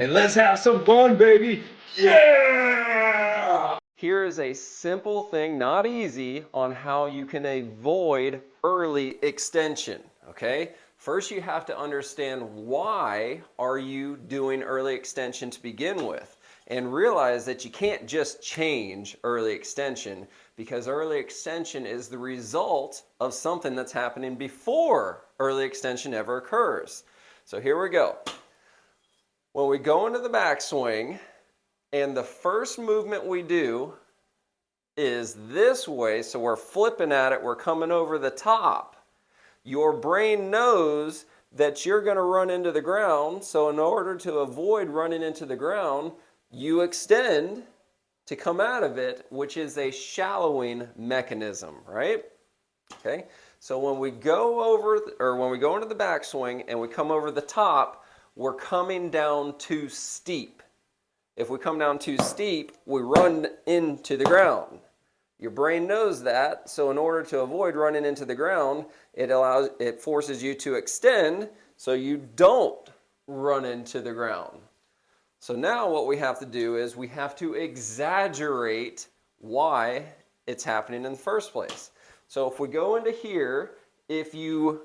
and let's have some fun, baby. Yeah! Here is a simple thing, not easy, on how you can avoid early extension, okay? First, you have to understand why are you doing early extension to begin with, and realize that you can't just change early extension, because early extension is the result of something that's happening before early extension ever occurs. So here we go. When we go into the backswing, and the first movement we do is this way, so we're flipping at it, we're coming over the top. Your brain knows that you're going to run into the ground, so in order to avoid running into the ground, you extend to come out of it, which is a shallowing mechanism, right? Okay, so when we go over, or when we go into the backswing and we come over the top, we're coming down too steep. If we come down too steep, we run into the ground. Your brain knows that, so in order to avoid running into the ground, it forces you to extend so you don't run into the ground. So now what we have to do is we have to exaggerate why it's happening in the first place. So if we go into here, if you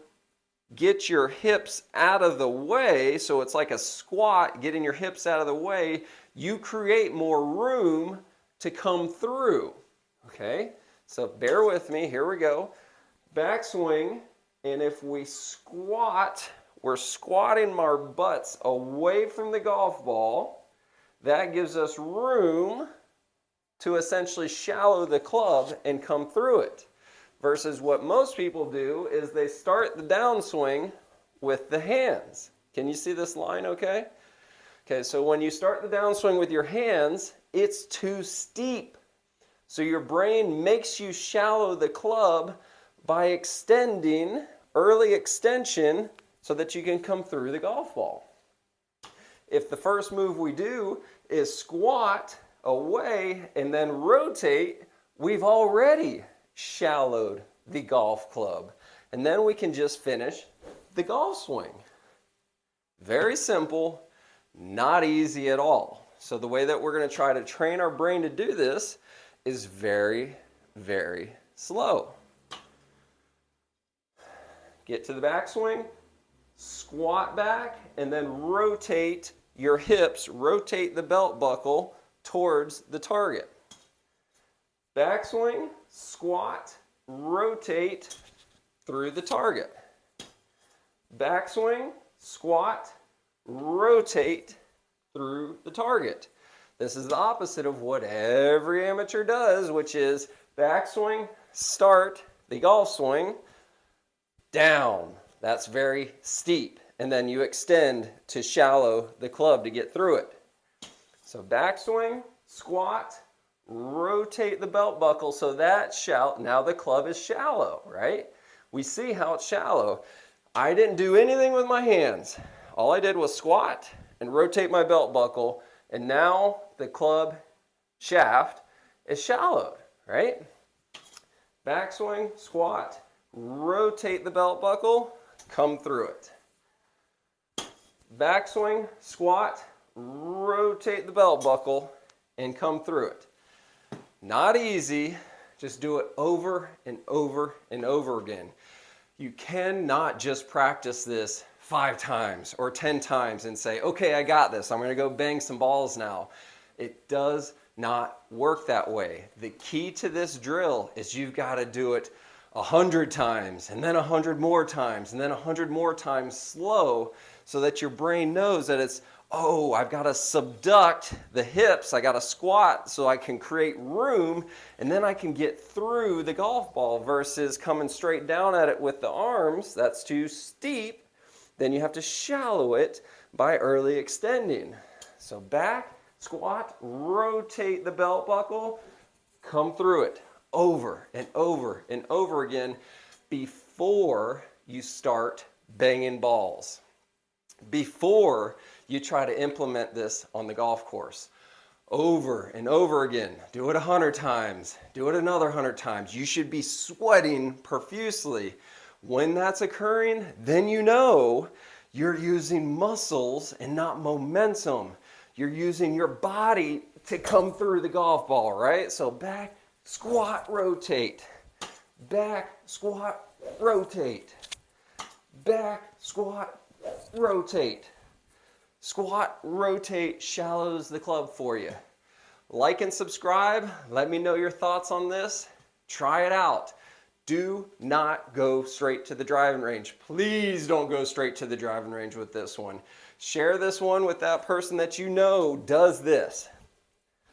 get your hips out of the way, so it's like a squat, getting your hips out of the way, you create more room to come through. Okay, so bear with me, here we go. Backswing, and if we squat, we're squatting our butts away from the golf ball. That gives us room to essentially shallow the club and come through it. Versus what most people do is they start the downswing with the hands. Can you see this line okay? Okay, so when you start the downswing with your hands, it's too steep. So your brain makes you shallow the club by extending, early extension, so that you can come through the golf ball. If the first move we do is squat away and then rotate, we've already shallowed the golf club. And then we can just finish the golf swing. Very simple, not easy at all. So the way that we're going to try to train our brain to do this is very, very slow. Get to the backswing, squat back, and then rotate your hips, rotate the belt buckle towards the target. Backswing, squat, rotate through the target. Backswing, squat, rotate through the target. This is the opposite of what every amateur does, which is backswing, start the golf swing, down. That's very steep. And then you extend to shallow the club to get through it. So backswing, squat, rotate the belt buckle so that now the club is shallow, right? We see how it's shallow. I didn't do anything with my hands. All I did was squat and rotate my belt buckle, and now the club shaft is shallowed, right? Backswing, squat, rotate the belt buckle, come through it. Backswing, squat, rotate the belt buckle, and come through it. Not easy, just do it over and over and over again. You cannot just practice this 5 times or 10 times and say, okay, I got this. I'm going to go bang some balls now. It does not work that way. The key to this drill is you've got to do it 100 times and then 100 more times and then 100 more times slow so that your brain knows that it's, oh, I've got to subduct the hips. I got to squat so I can create room and then I can get through the golf ball versus coming straight down at it with the arms. That's too steep. Then you have to shallow it by early extending. So back, squat, rotate the belt buckle, come through it over and over and over again before you start banging balls. Before you try to implement this on the golf course. Over and over again. Do it 100 times. Do it another 100 times. You should be sweating profusely. When that's occurring, then you know you're using muscles and not momentum. you're using your body to come through the golf ball, right? So back, squat, rotate. Back, squat, rotate. Back, squat, rotate. Squat, rotate shallows the club for you. Like and subscribe. Let me know your thoughts on this. Try it out. Do not go straight to the driving range. Please don't go straight to the driving range with this one. Share this one with that person that you know does this.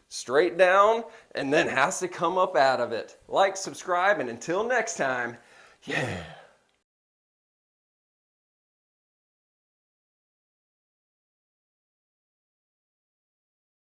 Straight down and then has to come up out of it. Like, subscribe, and until next time, yeah.